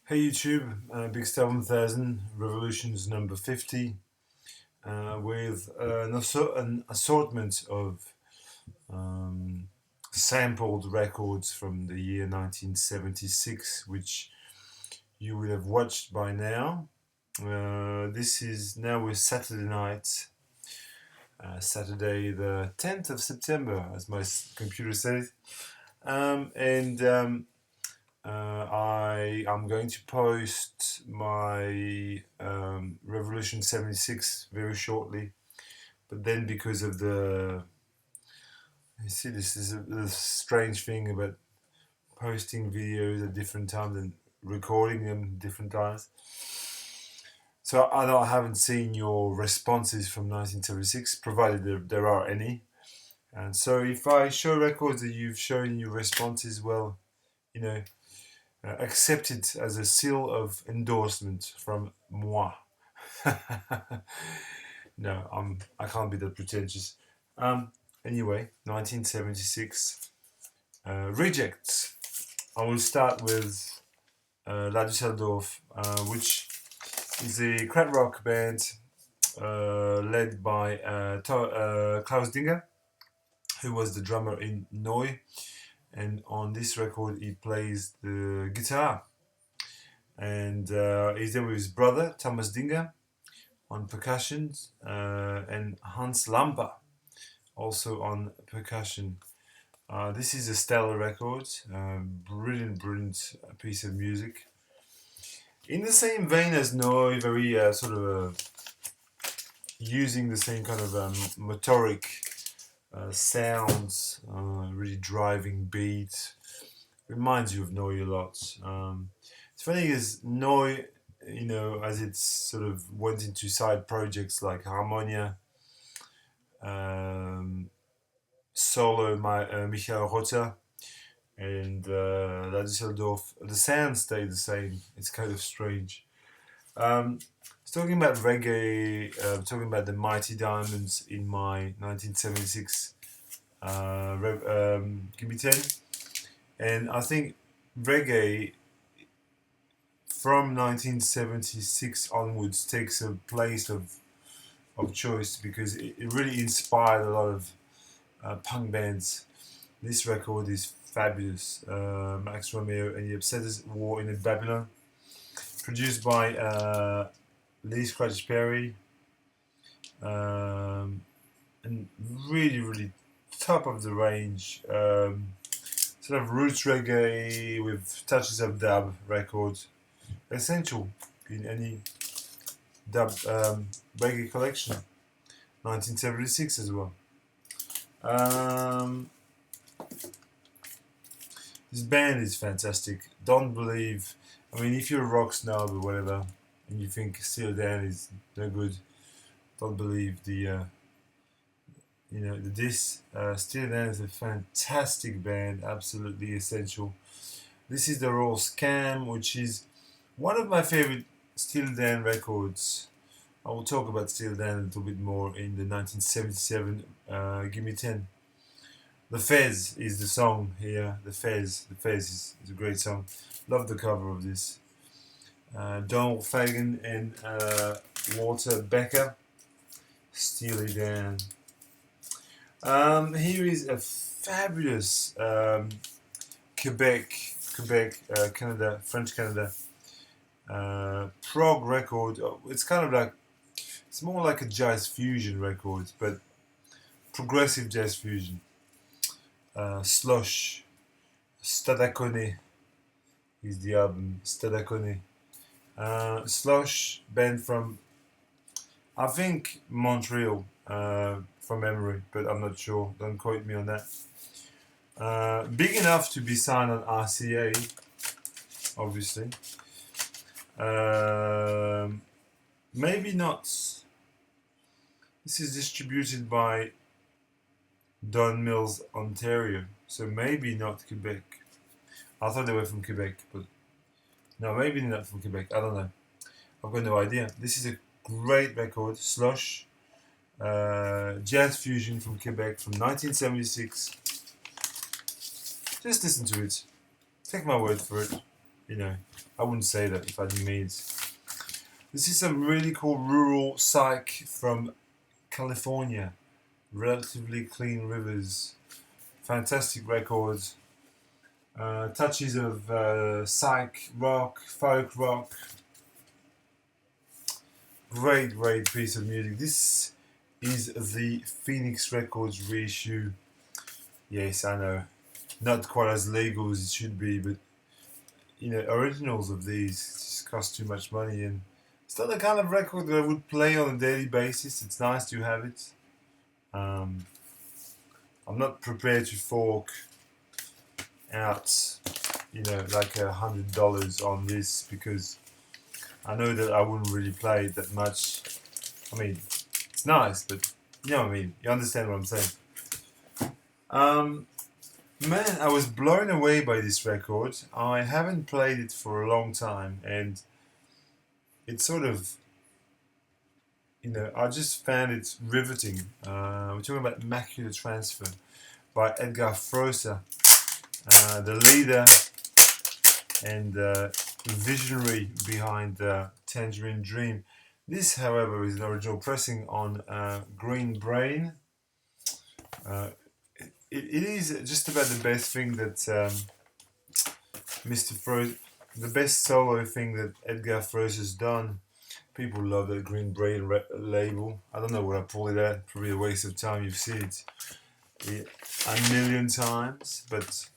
Hey YouTube, Big Star 1000 Revolutions number 50 with an assortment of um, sampled records from the year 1976, which you will have watched by now. This is now with Saturday night, Saturday the 10th of September, as my computer says. And I am going to post my Revolution 76 very shortly, but then because of you see, this is a strange thing about posting videos at different times and recording them different times. So I haven't seen your responses from 1976, provided there are any. And so if I show records that you've shown your responses, well, you know, accept it as a seal of endorsement from moi. No, I can't be that pretentious. Anyway, 1976 rejects. I will start with La Düsseldorf, which is a Krautrock band led by Klaus Dinger, who was the drummer in Neu, and on this record he plays the guitar. And he's there with his brother Thomas Dinger on percussion and Hans Lampa also on percussion. This is a stellar record, brilliant piece of music. In the same vein as Noi, very sort of using the same kind of motoric sounds, really driving beat. Reminds you of Noi a lot. It's funny is Noi, as it sort of went into side projects like Harmonia, solo Michael Rota, and La Düsseldorf, the sound stayed the same. It's kind of strange. Talking about reggae, talking about the Mighty Diamonds in my 1976 Give Me 10. And I think reggae from 1976 onwards takes a place of choice because it really inspired a lot of punk bands. This record is fabulous. Max Romeo and the Upsetters, War in Babylon, produced by Lee Scratch Perry, and really top of the range. Sort of roots reggae with touches of dub record, essential in any dub reggae collection. 1976 as well. This band is fantastic. Don't believe. I mean, if you're a rock snob or whatever, and you think Steely Dan is no good, don't believe the diss. Steely Dan is a fantastic band, absolutely essential. This is the Raw Scam, which is one of my favorite Steely Dan records. I will talk about Steely Dan a little bit more in the 1977 Give Me 10. The Fez is the song here. The Fez is a great song. Love the cover of this. Donald Fagen and Walter Becker. Steely Dan. Here is a fabulous Quebec, Canada, French Canada prog record. It's kind of like, it's more like a jazz fusion record, but progressive jazz fusion. Slush, Stadacone is the album. Stadacone. Slush, band from, I think, Montreal, from memory, but I'm not sure. Don't quote me on that. Big enough to be signed on RCA, obviously. Maybe not. This is distributed by Don Mills, Ontario, so maybe not Quebec. I thought they were from Quebec, but no, maybe not from Quebec. I don't know. I've got no idea. This is a great record, Slush, jazz fusion from Quebec from 1976. Just listen to it. Take my word for it. you know, I wouldn't say that if I didn't mean it. This is some really cool rural psych from California. Relatively Clean Rivers. Fantastic records. Touches of psych rock, folk rock. Great piece of music. This is the Phoenix Records reissue. Yes, I know. Not quite as legal as it should be, but you know, originals of these just cost too much money, and it's not the kind of record that I would play on a daily basis. It's nice to have it. I'm not prepared to fork out, you know, like $100 on this because I know that I wouldn't really play it that much. I mean, it's nice, but you know what I mean. You understand what I'm saying. Man, I was blown away by this record. I haven't played it for a long time, and it's sort of, you know, I just found it riveting. We're talking about Macular Transfer by Edgar Froese, the leader and visionary behind Tangerine Dream. This, however, is an original pressing on Green Brain. It is just about the best thing that Mr. Froese, the best solo thing that Edgar Froese has done. People love the Green Brain label. I don't know what I pull it at. Probably a waste of time. You've seen it a million times, but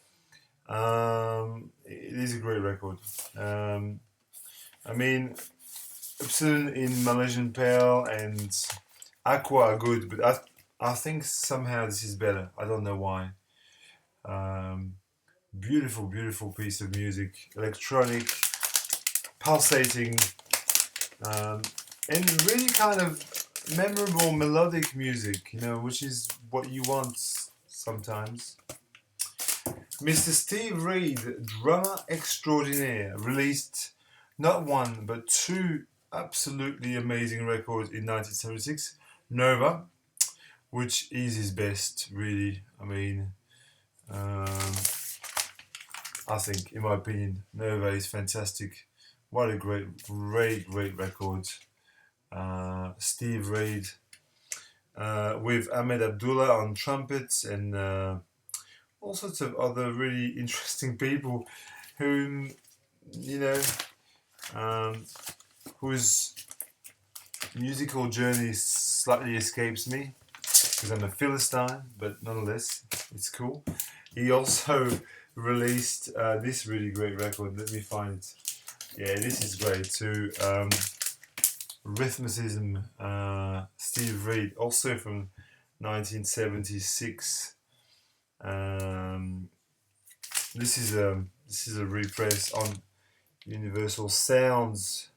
it is a great record. I mean, Epsilon in Malaysian Pale and Aqua are good, but I think somehow this is better. I don't know why. Beautiful piece of music. Electronic, pulsating, and really kind of memorable melodic music, you know, which is what you want sometimes. Mr. Steve Reed, drummer extraordinaire, released not one but two absolutely amazing records in 1976. Nova, which is his best, really. I mean, I think, in my opinion, Nova is fantastic. What a great record. Steve Reed with Ahmed Abdullah on trumpets and all sorts of other really interesting people who, you know, whose musical journey slightly escapes me because I'm a Philistine, but nonetheless, it's cool. He also released this really great record. Let me find it. Yeah, this is great too. Rhythmicism, Steve Reed, also from 1976. This is a repress on Universal Sounds,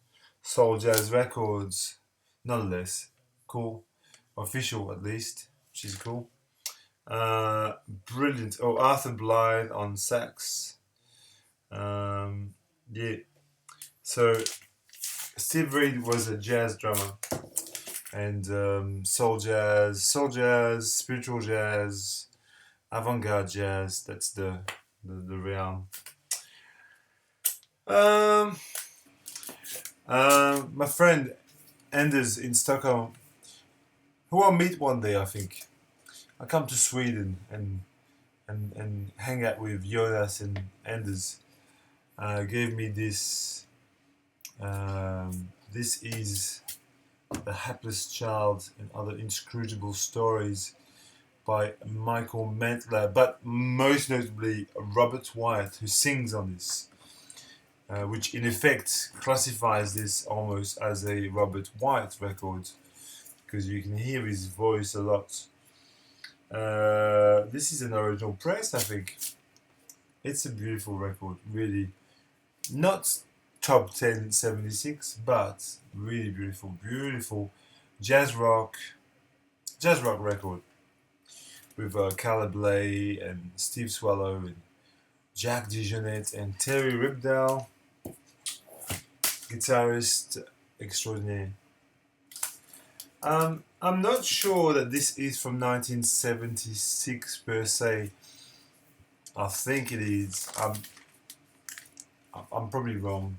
Soul Jazz Records. Nonetheless, cool, official at least, which is cool. Brilliant. Oh, Arthur Blythe on sax. Yeah. So Steve Reed was a jazz drummer, and soul jazz, spiritual jazz, avant-garde jazz. That's the realm. My friend Anders in Stockholm, who I'll meet one day, I think. I come to Sweden and hang out with Jonas and Anders. Gave me this. This is The Hapless Child and Other Inscrutable Stories by Michael Mantler, but most notably Robert Wyatt, who sings on this, which in effect classifies this almost as a Robert Wyatt record, because you can hear his voice a lot. This is an original press, I think. It's a beautiful record, really. Not top 10 76, but really beautiful jazz rock record with Caleb Lay and Steve Swallow and Jack DeJohnette and Terry Ribdale, guitarist extraordinaire. I'm not sure that this is from 1976 per se. I think it is. I'm probably wrong.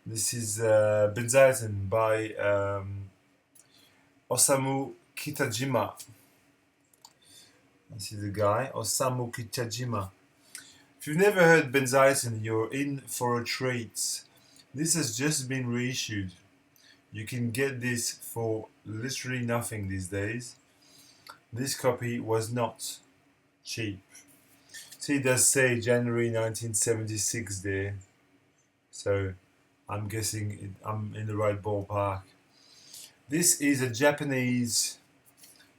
This is Benzaiten by Osamu Kitajima. This is the guy, Osamu Kitajima. If you've never heard Benzaiten, you're in for a treat. This has just been reissued. You can get this for literally nothing these days. This copy was not cheap. See, it does say January 1976 there. So I'm guessing I'm in the right ballpark. This is a Japanese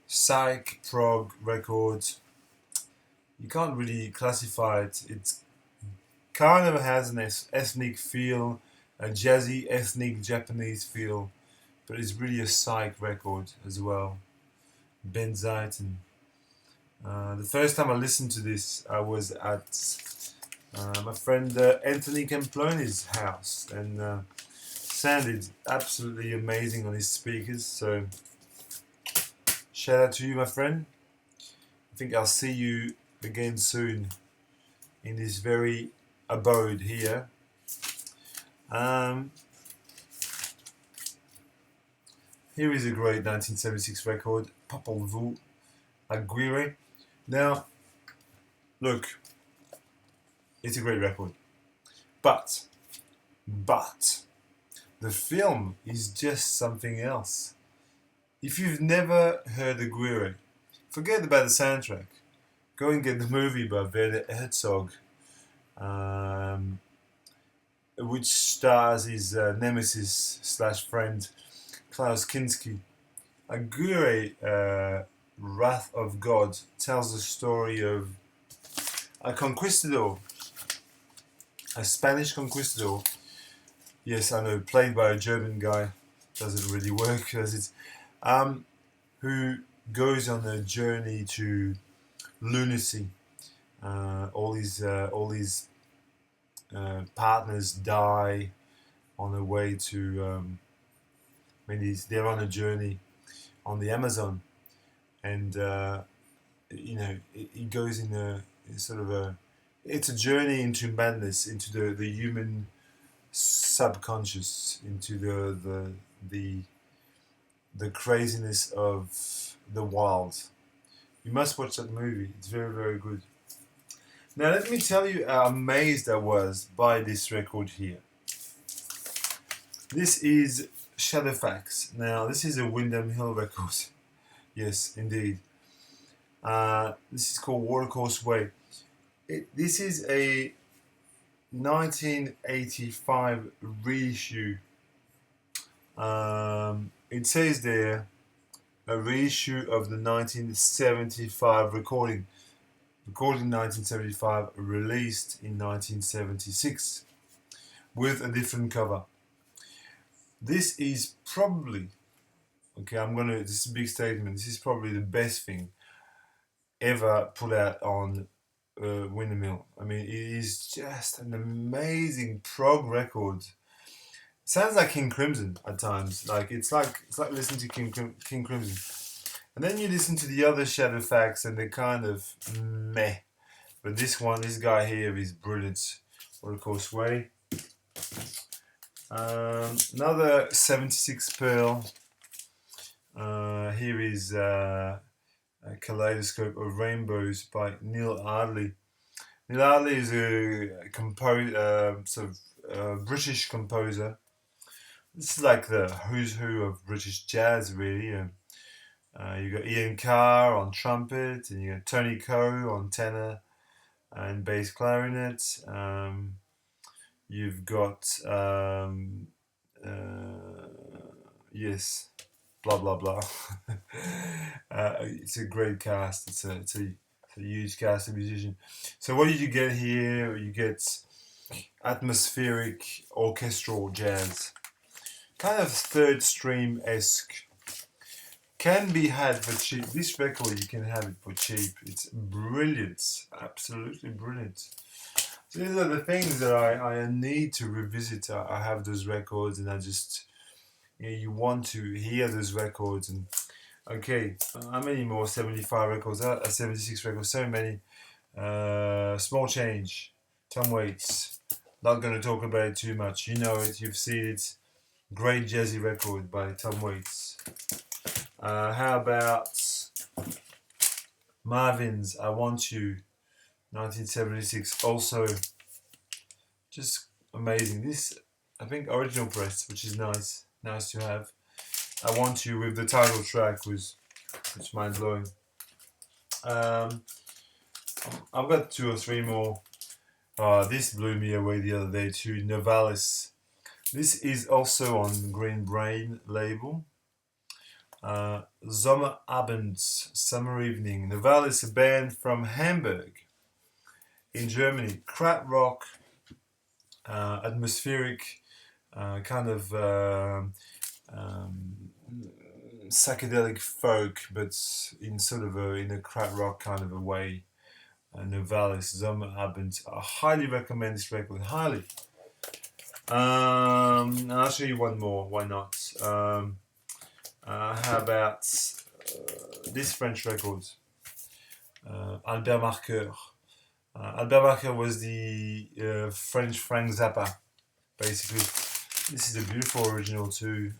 Psych prog record. You can't really classify it. It kind of has an ethnic feel, a jazzy ethnic Japanese feel, but it's really a Psych record as well. Benzaiten. The first time I listened to this, I was at my friend Anthony Camploni's house, and sounded absolutely amazing on his speakers. So shout out to you, my friend. I think I'll see you again soon in this very abode here. Here is a great 1976 record, Popol Vuh, Aguirre. Now, look, it's a great record, but the film is just something else. If you've never heard Aguirre, forget about the soundtrack. Go and get the movie by Werner Herzog, which stars his nemesis / friend Klaus Kinski. Aguirre, Wrath of God, tells the story of a conquistador, a Spanish conquistador. Yes, I know, played by a German guy. Doesn't really work, does it? Who goes on a journey to lunacy. All these partners die on the way to. They're on a journey on the Amazon, and it goes in a sort of a. It's a journey into madness, into the human subconscious, into the craziness of the wild. You must watch that movie. It's very, very good. Now let me tell you how amazed I was by this record here. This is Shadowfax. Now this is a Windham Hill record. Yes, indeed. This is called Watercourse Way. This is a 1985 reissue. It says there a reissue of the 1975 recording. Recorded in 1975, released in 1976, with a different cover. This is probably, this is a big statement, this is probably the best thing ever put out on Windham Hill. I mean, it is just an amazing prog record. Sounds like King Crimson at times. It's like listening to King Crimson. And then you listen to the other Shadowfax and they're kind of meh. But this guy here is brilliant. Watercourse Way. Another 76 Pearl. Here is a Kaleidoscope of Rainbows by Neil Ardley. Neil Ardley is a British composer. This is like the who's who of British jazz, really. You got Ian Carr on trumpet, and you got Tony Coe on tenor and bass clarinet. You've got yes, blah blah blah. It's a great cast. It's a huge cast of musicians. So what did you get here? You get atmospheric orchestral jazz, kind of third stream-esque. Can be had for cheap. This record you can have it for cheap. It's brilliant, absolutely brilliant. So these are the things that I need to revisit. I have those records, and I just you want to hear those records. And okay, how many more? 75 records, 76 records, so many. Small Change, Tom Waits, Not going to talk about it too much. You know it, you've seen it. Great jazzy record by Tom Waits. How about Marvin's I Want You, 1976. Also, just amazing. This, I think, original press, which is nice. Nice to have. I Want You with the title track was mind blowing. I've got 2 or 3 more. This blew me away the other day too. Novalis. This is also on Green Brain label. Sommerabend, Summer Evening. Novalis, a band from Hamburg in Germany. Krautrock, atmospheric, kind of psychedelic folk, but in sort of in a krautrock kind of a way. Novalis, Sommerabend. I highly recommend this record. Highly. And I'll show you one more. Why not? How about this French record? Albert Marqueur. Albert Marqueur was the French Frank Zappa, basically. This is a beautiful original too,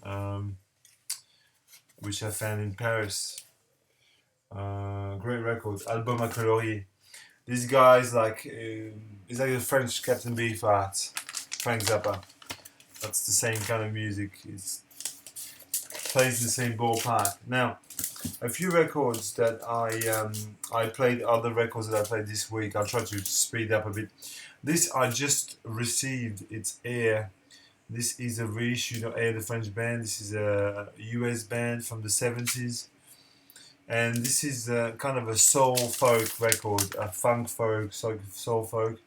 which I found in Paris. Great record. Album à colorier. This guy is like, he's like the French Captain Beefheart, Frank Zappa. That's the same kind of music. It plays the same ballpark. Now, a few records that I played, other records that I played this week. I'll try to speed up a bit. This I just received. It's Air. This is a reissue of Air, the French band. This is a US band from the 70s. And this is kind of a soul folk record, a funk folk, soul folk,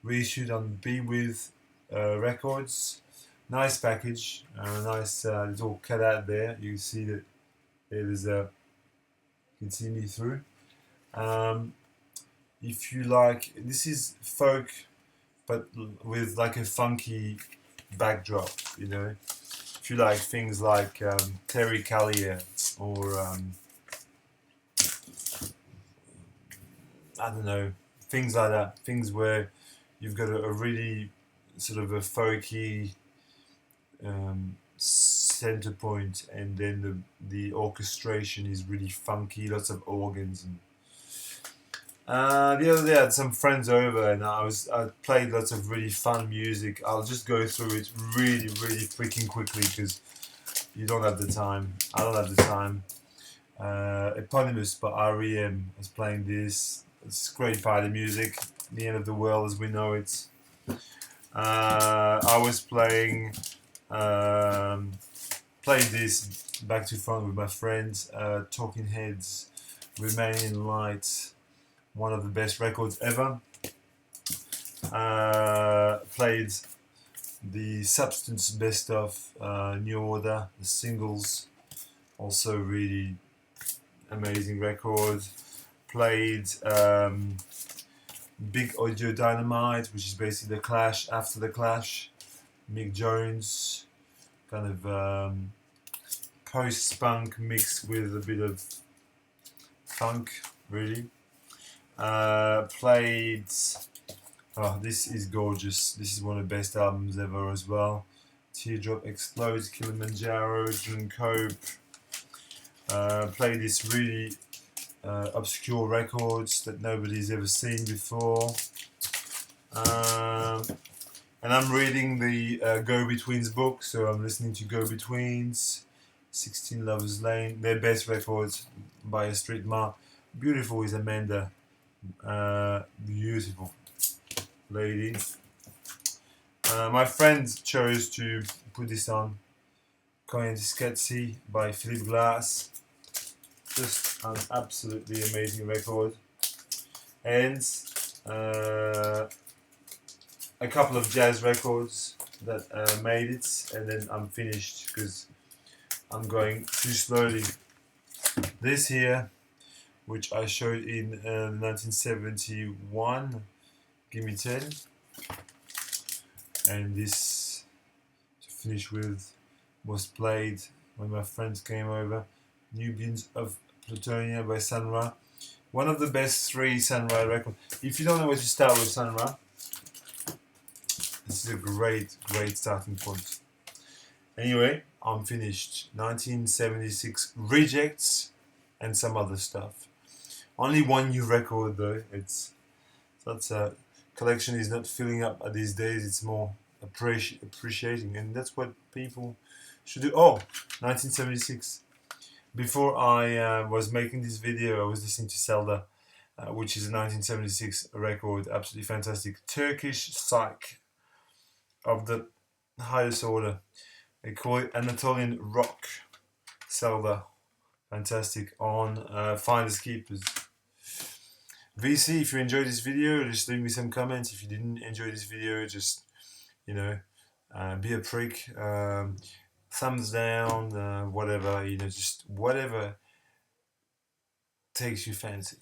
reissued on Be With Records. Nice package, nice little cutout there. You can see that there's a, you can see me through. If you like, this is folk, but with like a funky backdrop, you know. If you like things like Terry Callier or I don't know, things like that, things where you've got a really sort of a folky center point, and then the orchestration is really funky, lots of organs. And the other day I had some friends over, and I played lots of really fun music. I'll just go through it really freaking quickly because you don't have the time. I don't have the time. Eponymous by REM is playing this. It's great party music. The end of the world as we know it. I was played this back to front with my friends. Talking Heads, Remaining Light, one of the best records ever. Played the Substance Best of New Order, the singles, also really amazing record. Played Big Audio Dynamite, which is basically the Clash after the Clash. Mick Jones, kind of post-punk mixed with a bit of funk, really. Played, oh, this is gorgeous. This is one of the best albums ever as well. Teardrop Explodes, Kilimanjaro, John Cope. Played this really obscure records that nobody's ever seen before. And I'm reading the Go-Betweens book, so I'm listening to Go-Betweens, 16 Lovers Lane, their best records by a street ma. Beautiful is Amanda, beautiful lady. My friend chose to put this on, Coin Sketchy by Philip Glass. Just an absolutely amazing record. And a couple of jazz records that made it, and then I'm finished because I'm going too slowly. This here, which I showed in 1971, Give Me 10, and this to finish with was played when my friends came over, Nubians of Plutonia by Sun Ra. One of the best 3 Sun Ra records. If you don't know where to start with Sun Ra, This is a great starting point. Anyway, I'm finished. 1976 Rejects and some other stuff. Only one new record though. That's a collection is not filling up these days. It's more appreciating, and that's what people should do. Oh, 1976. Before I was making this video, I was listening to Selda, which is a 1976 record, absolutely fantastic. Turkish Psych of the highest order. They call it Anatolian rock. Selda, fantastic on Finders Keepers. VC, if you enjoyed this video, just leave me some comments. If you didn't enjoy this video, just, you know, be a prick. Thumbs down, whatever, you know, just whatever takes you fancy.